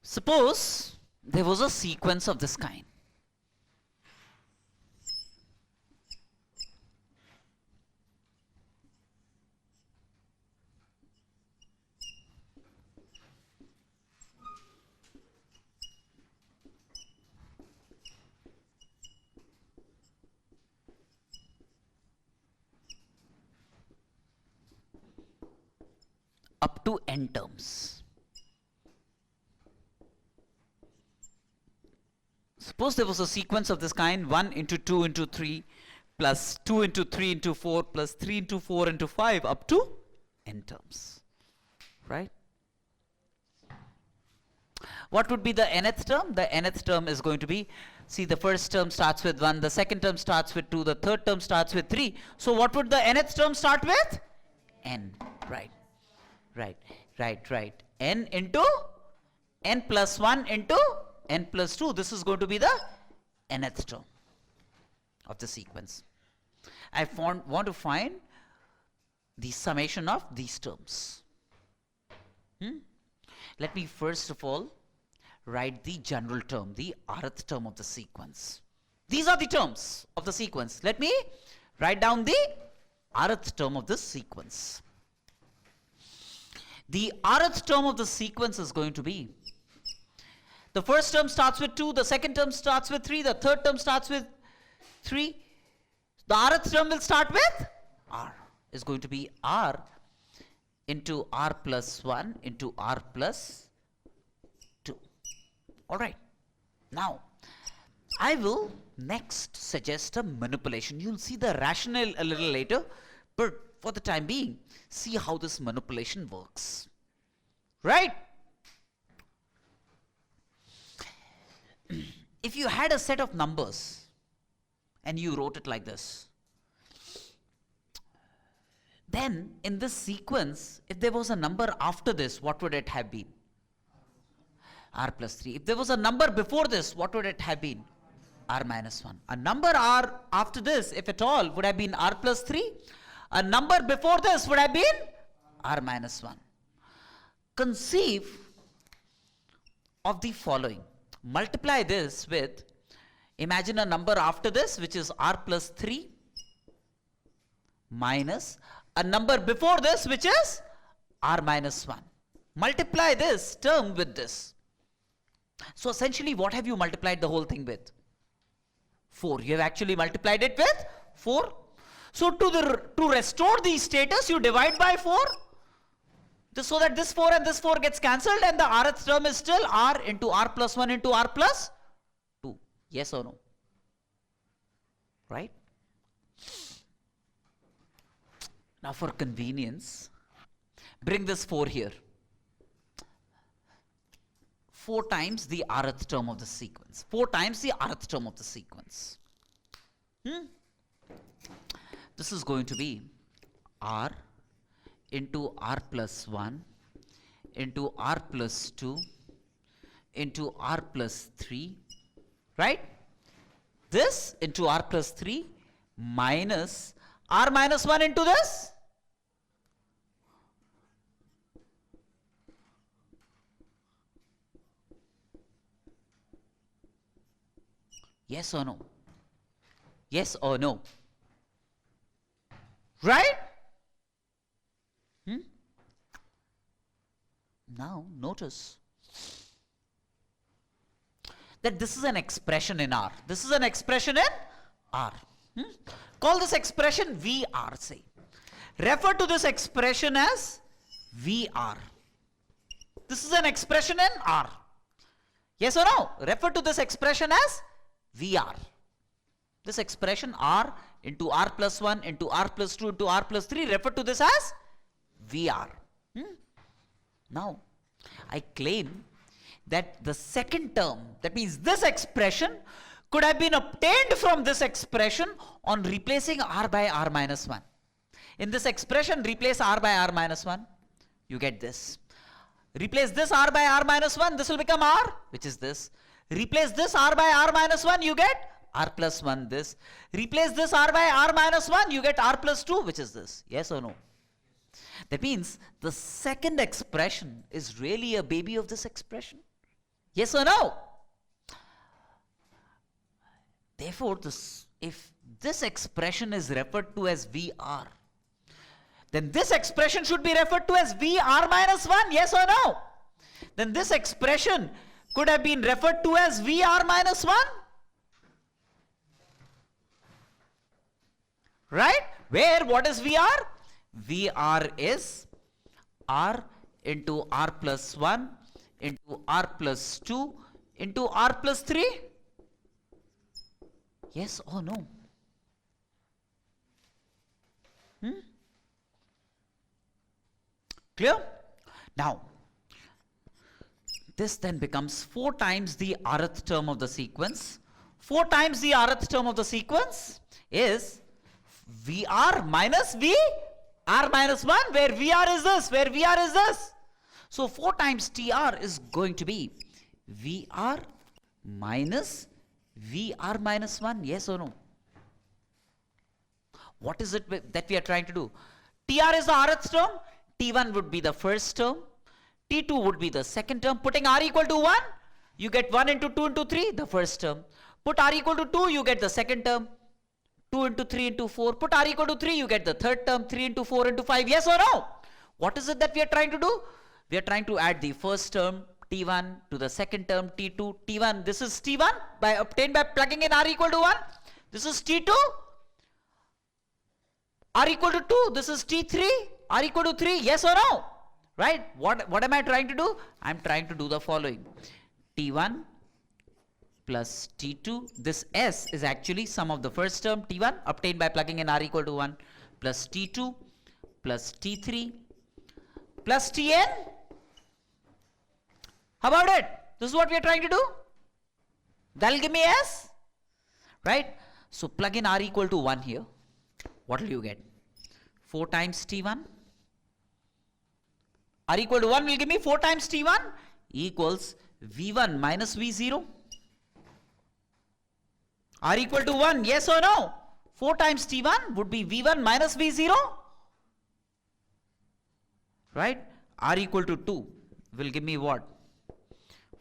Suppose there was a sequence of this kind. Up to n terms. Suppose there was a sequence of this kind, 1 into 2 into 3 plus 2 into 3 into 4 plus 3 into 4 into 5 up to n terms, right? What would be the nth term? The nth term is going to be, see, the first term starts with 1, the second term starts with 2, the third term starts with 3. So what would the nth term start with? N, right? Right. N into n plus 1 into n plus 2. This is going to be the nth term of the sequence. I want to find the summation of these terms. Let me first of all write the general term, the rth term of the sequence. These are the terms of the sequence. Let me write down the rth term of this sequence. The rth term of the sequence is going to be, the first term starts with 2, the second term starts with 3, the third term starts with 3. The rth term will start with r. Is going to be r into r plus 1 into r plus 2. Alright. Now, I will next suggest a manipulation. You'll see the rationale a little later, but for the time being, see how this manipulation works. Right? If you had a set of numbers and you wrote it like this, then in this sequence, if there was a number after this, what would it have been? R plus 3. If there was a number before this, what would it have been? R minus 1. A number R after this, if at all, would have been R plus 3. A number before this would have been r minus 1. Conceive of the following. Multiply this with, imagine a number after this which is r plus 3 minus a number before this which is r minus 1. Multiply this term with this. So essentially what have you multiplied the whole thing with? 4. You have actually multiplied it with 4. So to restore the status, you divide by 4. So that this 4 and this 4 gets cancelled and the rth term is still r into r plus 1 into r plus 2. Yes or no? Right? Now for convenience, bring this 4 here. 4 times the rth term of the sequence. 4 times the rth term of the sequence. This is going to be r into r plus 1 into r plus 2 into r plus 3, right? This into r plus 3 minus r minus 1 into this. Yes or no? Yes or no? Right? Now notice that this is an expression in R. This is an expression in R. Call this expression VR, say. Refer to this expression as VR. This is an expression in R. Yes or no? Refer to this expression as VR. This expression R into R plus 1 into R plus 2 into R plus 3, refer to this as VR. Now, I claim that the second term, that means this expression, could have been obtained from this expression on replacing R by R minus 1. In this expression, replace R by R minus 1, you get this. Replace this R by R minus 1, this will become R, which is this. Replace this R by R minus 1, you get R plus 1, this. Replace this R by R minus 1, you get R plus 2, which is this. Yes or no? That means the second expression is really a baby of this expression. Yes or no? Therefore, if this expression is referred to as VR, then this expression should be referred to as VR minus 1, yes or no? Then this expression could have been referred to as VR minus 1. Right? Where, what is VR? VR is R into R plus 1 into R plus 2 into R plus 3. Yes or no? Clear? Now, this then becomes 4 times the rth term of the sequence. 4 times the rth term of the sequence is VR minus VR minus 1, where VR is this, where VR is this. So 4 times TR is going to be VR minus VR minus 1, yes or no? What is it that we are trying to do? TR is the rth term, T1 would be the first term, T2 would be the second term. Putting R equal to 1, you get 1 into 2 into 3, the first term. Put R equal to 2, you get the second term. 2 into 3 into 4. Put R equal to 3, you get the third term. 3 into 4 into 5, yes or no? What is it that we are trying to do? We are trying to add the first term, T1, to the second term, T2. T1, this is T1, obtained by plugging in R equal to 1. This is T2. R equal to 2, this is T3. R equal to 3, yes or no? Right? What am I trying to do? I am trying to do the following. T1 plus T2, this S is actually sum of the first term, T1, obtained by plugging in R equal to 1, plus T2, plus T3, plus Tn. How about it? This is what we are trying to do. That will give me S. Right? So plug in R equal to 1 here. What will you get? 4 times T1. R equal to 1 will give me 4 times T1 equals V1 minus V0. R equal to 1, yes or no? 4 times T1 would be V1 minus V0. Right? R equal to 2 will give me what?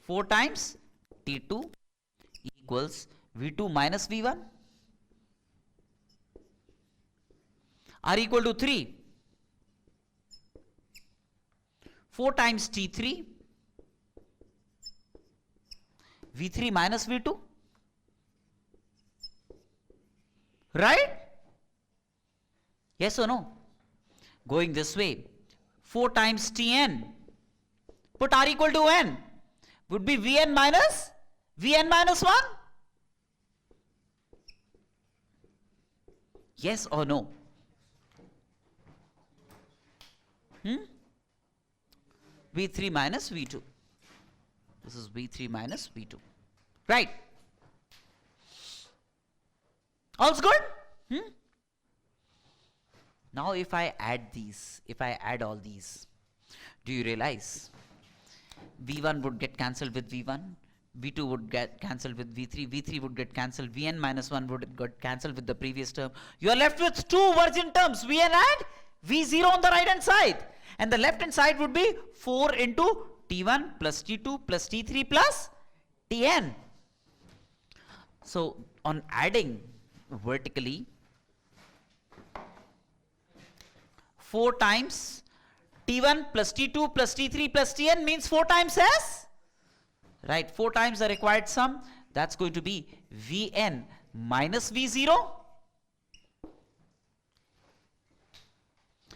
4 times T2 equals V2 minus V1. R equal to 3. 4 times T3, V3 minus V2. Right? Yes or no? Going this way, 4 times Tn, put R equal to n, would be Vn minus 1. Yes or no? V3 minus V2. This is V3 minus V2. Right? All's good? Now if I add these, if I add all these, do you realize V1 would get cancelled with V1, V2 would get cancelled with V3, V3 would get cancelled, Vn minus 1 would get cancelled with the previous term. You are left with 2 virgin terms, Vn and V0 on the right hand side. And the left hand side would be 4 into T1 plus T2 plus T3 plus Tn. So on adding vertically, 4 times T1 plus T2 plus T3 plus Tn means 4 times S. Right, 4 times the required sum. That's going to be Vn minus V0.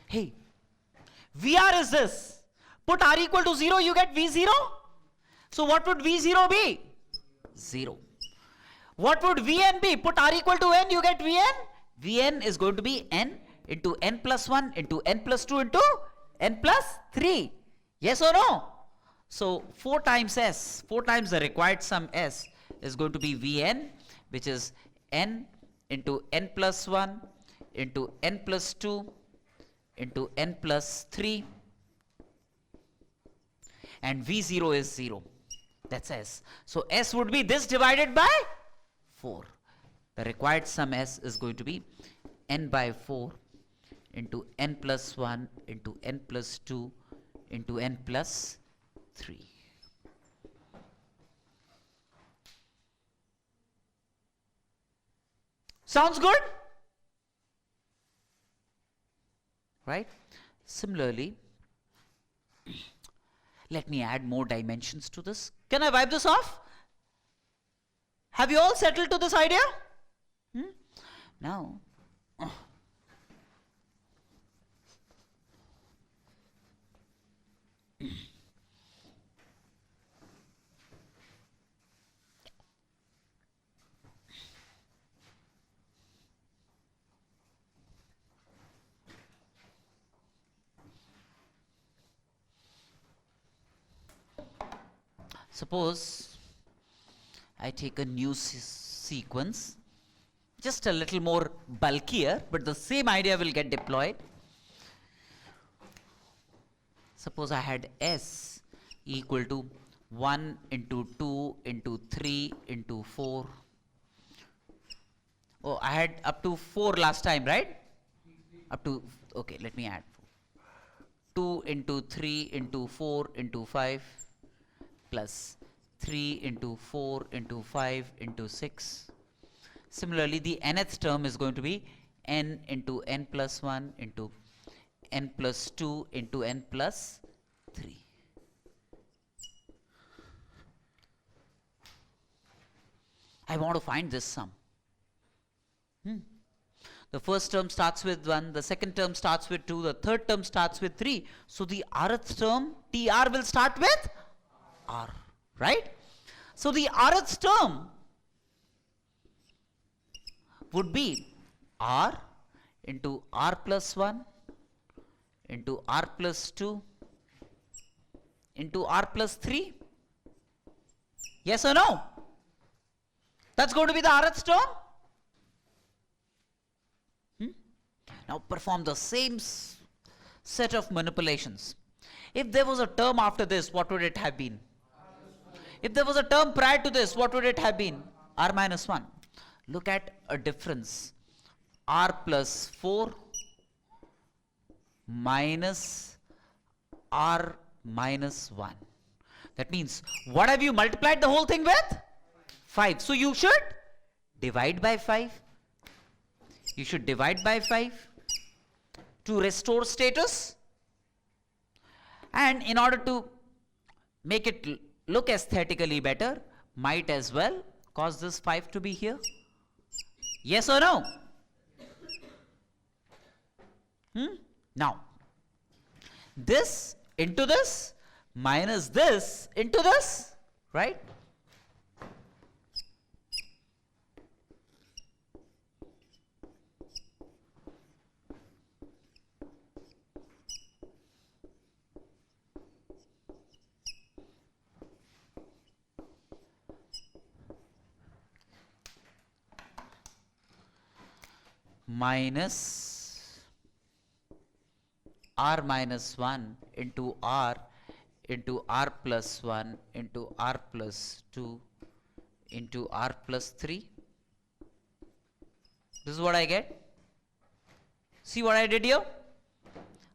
Hey, VR is this. Put R equal to 0, you get V0. So what would V0 be? 0. What would Vn be? Put R equal to n, you get Vn. Vn is going to be n into n plus 1 into n plus 2 into n plus 3. Yes or no? So 4 times S, 4 times the required sum S is going to be Vn, which is n into n plus 1 into n plus 2 into n plus 3, and V0 is 0. That's S. So S would be this divided by 4. The required sum S is going to be n by 4 into n plus 1 into n plus 2 into n plus 3. Sounds good? Right? Similarly, let me add more dimensions to this. Can I wipe this off? Have you all settled to this idea? Now, suppose I take a new sequence, just a little more bulkier, but the same idea will get deployed. Suppose I had S equal to 1 into 2 into 3 into 4. Oh, I had up to 4 last time, right? Up to, okay, let me add 2 into 3 into 4 into 5 plus 3 into 4 into 5 into 6. Similarly, the nth term is going to be n into n plus 1 into n plus 2 into n plus 3. I want to find this sum. The first term starts with 1, the second term starts with 2, the third term starts with 3. So the rth term, TR, will start with R, right? So the rth term would be R into R plus 1 into R plus 2 into R plus 3. Yes or no? That's going to be the rth term. Now perform the same set of manipulations. If there was a term after this, what would it have been? If there was a term prior to this, what would it have been? R minus 1. Look at a difference. R plus 4 minus R minus 1. That means, what have you multiplied the whole thing with? 5. So you should divide by 5. You should divide by 5 to restore status. And in order to make it look aesthetically better, might as well cause this 5 to be here. Yes or no? Now, this into this minus this into this, right? Minus R minus 1 into R plus 1 into R plus 2 into R plus 3. This is what I get. See what I did here?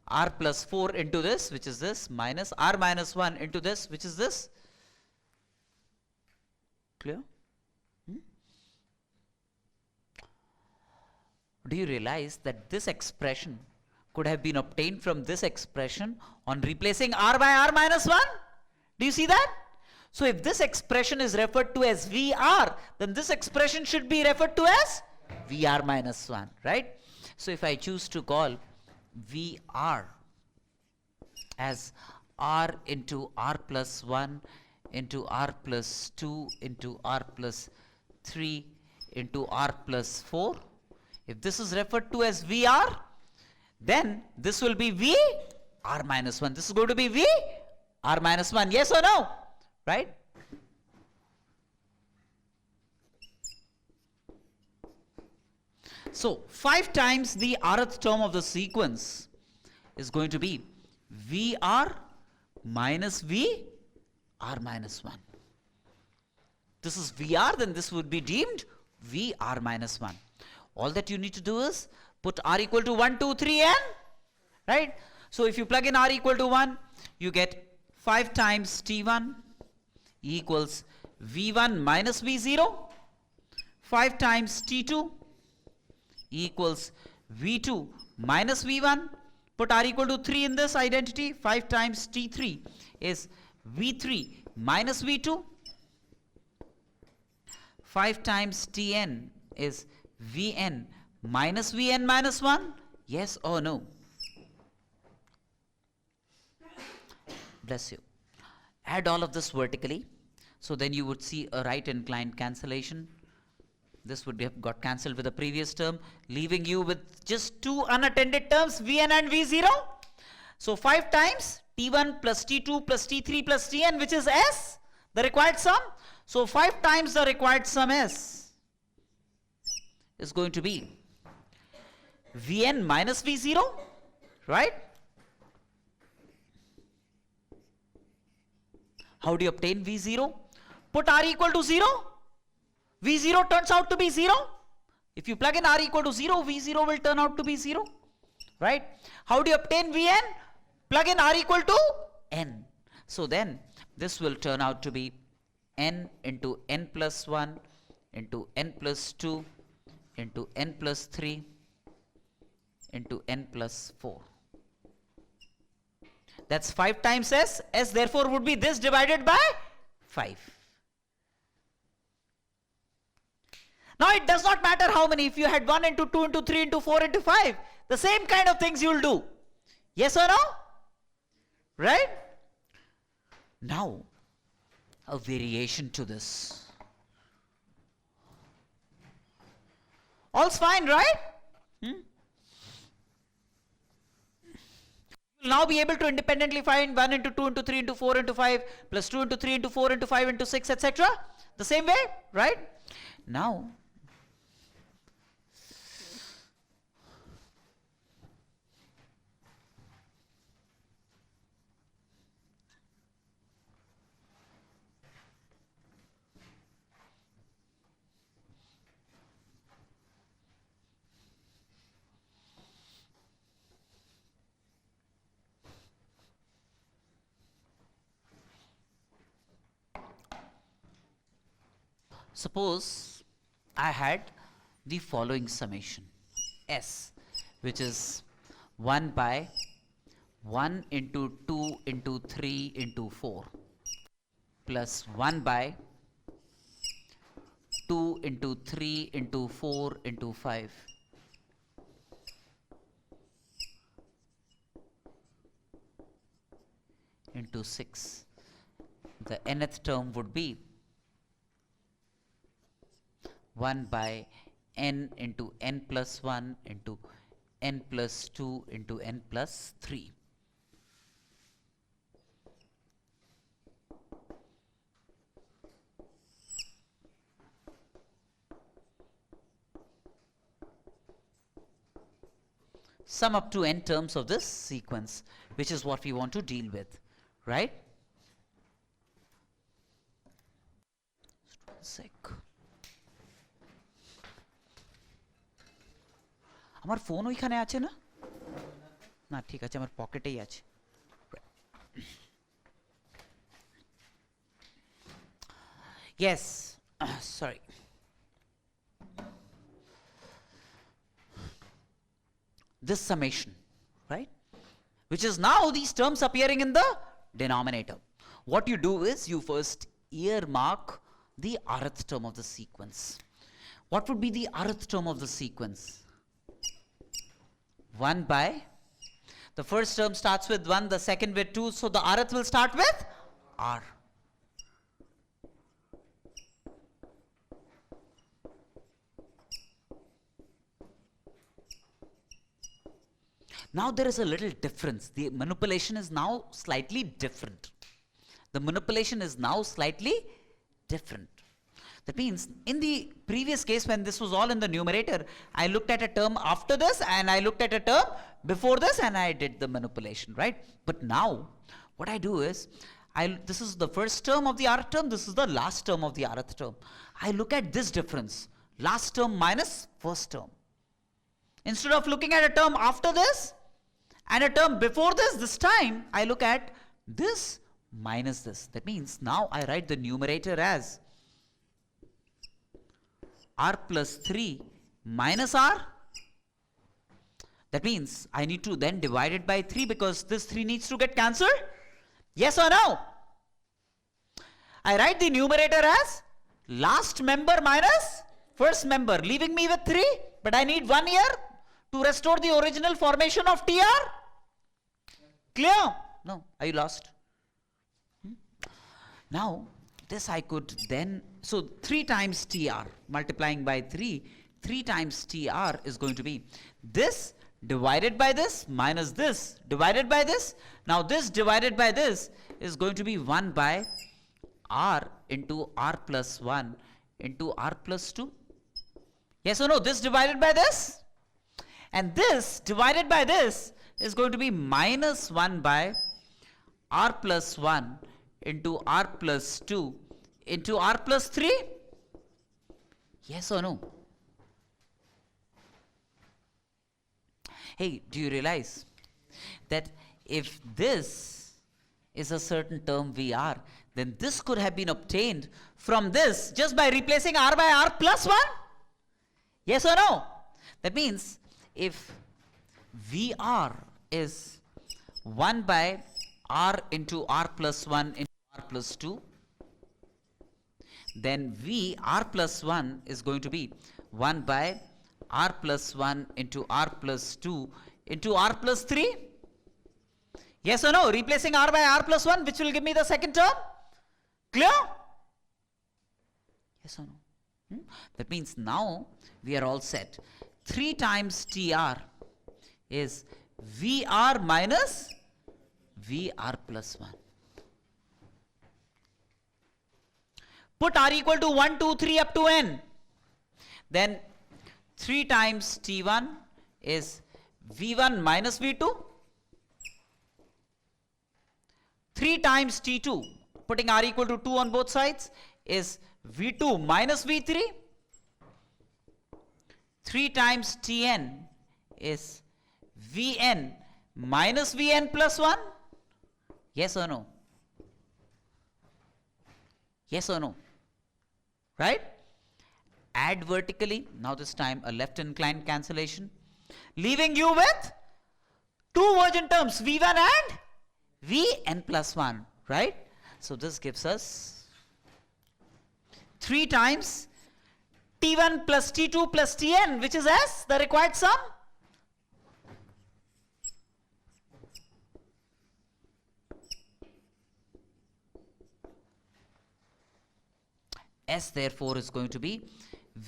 R plus 4 into this, which is this, minus R minus 1 into this, which is this. Clear? Do you realize that this expression could have been obtained from this expression on replacing R by R minus 1? Do you see that? So if this expression is referred to as VR, then this expression should be referred to as VR minus 1, right? So if I choose to call VR as R into R plus 1 into R plus 2 into R plus 3 into R plus 4, if this is referred to as VR, then this will be V R minus 1. This is going to be V R minus 1. Yes or no? Right? So 5 times the rth term of the sequence is going to be VR minus V R minus 1. This is VR, then this would be deemed V R minus 1. All that you need to do is put R equal to 1, 2, 3 n, right? So if you plug in R equal to 1, you get 5 times T1 equals V1 minus V0, 5 times T2 equals V2 minus V1. Put R equal to 3 in this identity. 5 times T3 is V3 minus V2. 5 times Tn is Vn minus Vn minus 1. Yes or no? Bless you. Add all of this vertically. So then you would see a right inclined cancellation. This would have got cancelled with the previous term, leaving you with just two unattended terms, Vn and V0. So 5 times T1 plus T2 plus T3 plus Tn, which is S, the required sum. So 5 times the required sum S is going to be Vn minus V0, right? How do you obtain V0? Put R equal to 0. V0 turns out to be 0. If you plug in R equal to 0, V0 will turn out to be 0. Right? How do you obtain Vn? Plug in R equal to n. So then this will turn out to be n into n plus 1 into n plus 2 into n plus 3 into n plus 4. That's 5 times S. S therefore would be this divided by 5. Now it does not matter how many. If you had 1 into 2 into 3 into 4 into 5, the same kind of things you will do. Yes or no? Right? Now, a variation to this. All's fine, right? You'll now be able to independently find 1 into 2 into 3 into 4 into 5 plus 2 into 3 into 4 into 5 into 6, etc. The same way, right? Now, suppose I had the following summation S, which is 1 by 1 into 2 into 3 into 4 plus 1 by 2 into 3 into 4 into 5 into 6. The nth term would be 1 by n into n plus 1 into n plus 2 into n plus 3. Sum up to n terms of this sequence, which is what we want to deal with, right? Sec. আমার phone ওইখানে আছে না না ঠিক আছে আমার পকেটেই আছে yes sorry this summation, right, which is now these terms appearing in the denominator. What you do is you first earmark the rth term of the sequence. What would be the rth term of the sequence? 1 by, the first term starts with 1, the second with 2, so the rth will start with r. Now there is a little difference. The manipulation is now slightly different. The manipulation is now slightly different. That means in the previous case when this was all in the numerator, I looked at a term after this and I looked at a term before this and I did the manipulation, right? But now what I do is, this is the first term of the rth term, this is the last term of the rth term. I look at this difference, last term minus first term. Instead of looking at a term after this and a term before this time I look at this minus this. That means now I write the numerator as r plus 3 minus r That means I need to then divide it by 3 because this 3 needs to get cancelled. Yes or no? I write the numerator as last member minus first member, leaving me with 3. But I need 1 year to restore the original formation of TR. Clear? No. Are you lost? Now, this I could then, so 3 times TR multiplying by 3, 3 times TR is going to be this divided by this minus this divided by this. Now this divided by this is going to be 1 by R into R plus 1 into R plus 2. Yes or no? This divided by this. And this divided by this is going to be minus 1 by R plus 1 into R plus 2 into R plus 3. Yes or no? Hey, do you realize that if this is a certain term VR, then this could have been obtained from this just by replacing R by R plus 1? Yes or no? That means if VR is 1 by R into R plus 1 into R plus 2, then V R plus 1 is going to be 1 by R plus 1 into R plus 2 into R plus 3. Yes or no? Replacing R by R plus 1, which will give me the second term. Clear? Yes or no? That means now we are all set. 3 times TR is VR minus VR plus 1. Put R equal to 1, 2, 3 up to n. Then 3 times T1 is V1 minus V2. 3 times T2, putting R equal to 2 on both sides, is V2 minus V3. 3 times Tn is Vn minus Vn plus 1. Yes or no? Yes or no? Right? Add vertically, now this time a left inclined cancellation, leaving you with 2 virgin terms, V1 and Vn plus 1, right? So this gives us 3 times T1 plus T2 plus Tn, which is S, the required sum. S therefore is going to be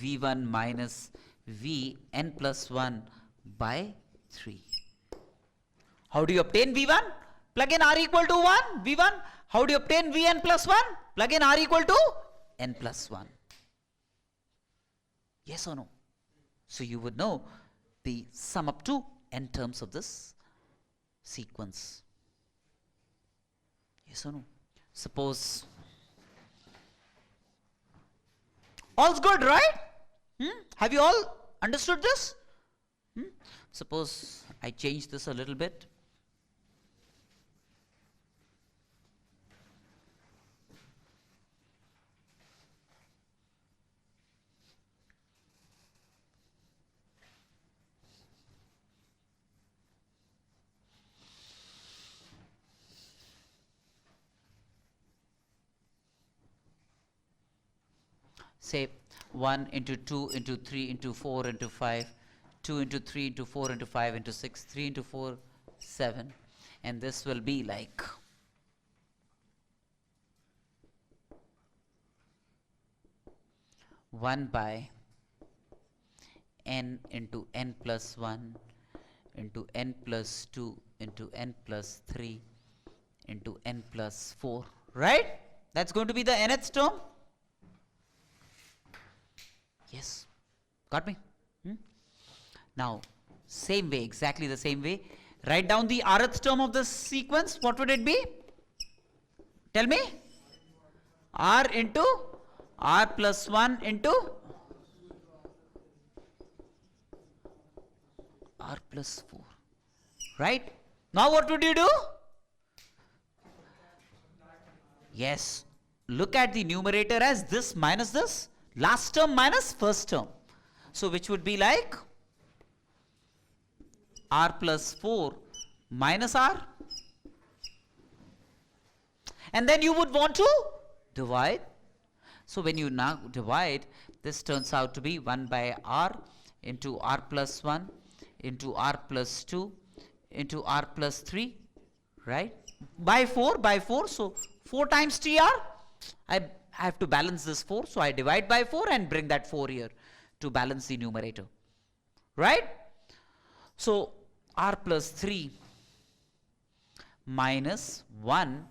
V1 minus Vn plus 1 by 3. How do you obtain V1? Plug in R equal to 1, V1. How do you obtain Vn plus 1? Plug in R equal to n plus 1. Yes or no? So you would know the sum up to n terms of this sequence. Yes or no? Suppose all's good, right? Have you all understood this? Suppose I change this a little bit. Say 1 into 2 into 3 into 4 into 5, 2 into 3 into 4 into 5 into 6, 3 into 4, 7. And this will be like one by n into n plus 1 into n plus 2 into n plus 3 into n plus 4, right? That's going to be the nth term. Yes, got me? Now, same way, exactly the same way. Write down the rth term of this sequence. What would it be? Tell me. R into R plus 1 into R plus 4. Right? Now what would you do? Yes. Look at the numerator as this minus this. Last term minus first term. So which would be like r plus 4 minus r. And then you would want to divide. So when you now divide, this turns out to be 1 by r into r plus 1 into r plus 2 into r plus 3, right? By 4, so 4 times tr. I have to balance this 4, so I divide by 4 and bring that 4 here to balance the numerator, right? So r plus 3 minus 1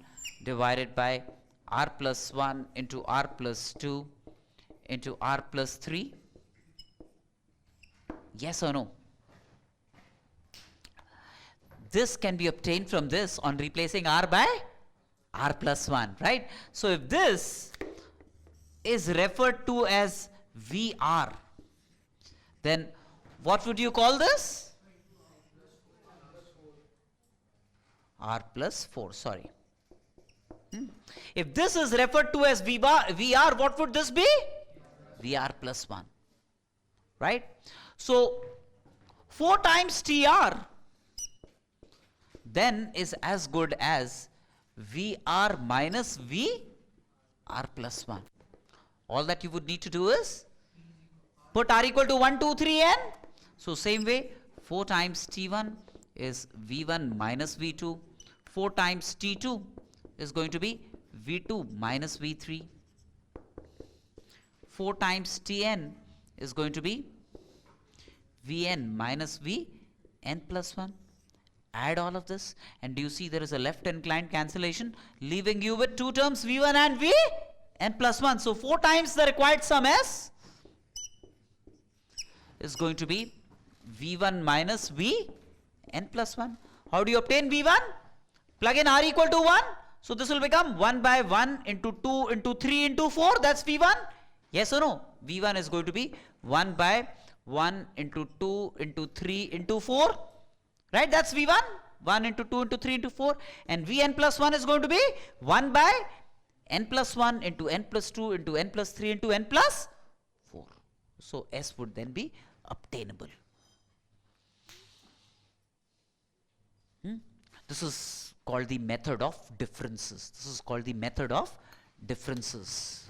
divided by r plus 1 into r plus 2 into r plus 3. Yes or no? This can be obtained from this on replacing r by r plus 1, right? So if this is referred to as VR, then what would you call this? R plus 4, sorry. If this is referred to as VR, what would this be? VR plus 1, right? So 4 times TR then is as good as VR minus VR plus 1. All that you would need to do is put R equal to 1, 2, 3, n. So same way, 4 times T1 is V1 minus V2. 4 times T2 is going to be V2 minus V3. 4 times Tn is going to be Vn minus Vn plus 1. Add all of this, and do you see there is a left inclined cancellation, leaving you with 2 terms V1 and Vn plus 1. So 4 times the required sum S is going to be V1 minus Vn plus 1. How do you obtain V1? Plug in R equal to 1. So this will become 1 by 1 into 2 into 3 into 4. That's V1. Yes or no? V1 is going to be 1 by 1 into 2 into 3 into 4. Right? That's V1. 1 into 2 into 3 into 4. And Vn plus 1 is going to be 1 by n plus 1 into n plus 2 into n plus 3 into n plus 4. So S would then be obtainable. This is called the method of differences. This is called the method of differences.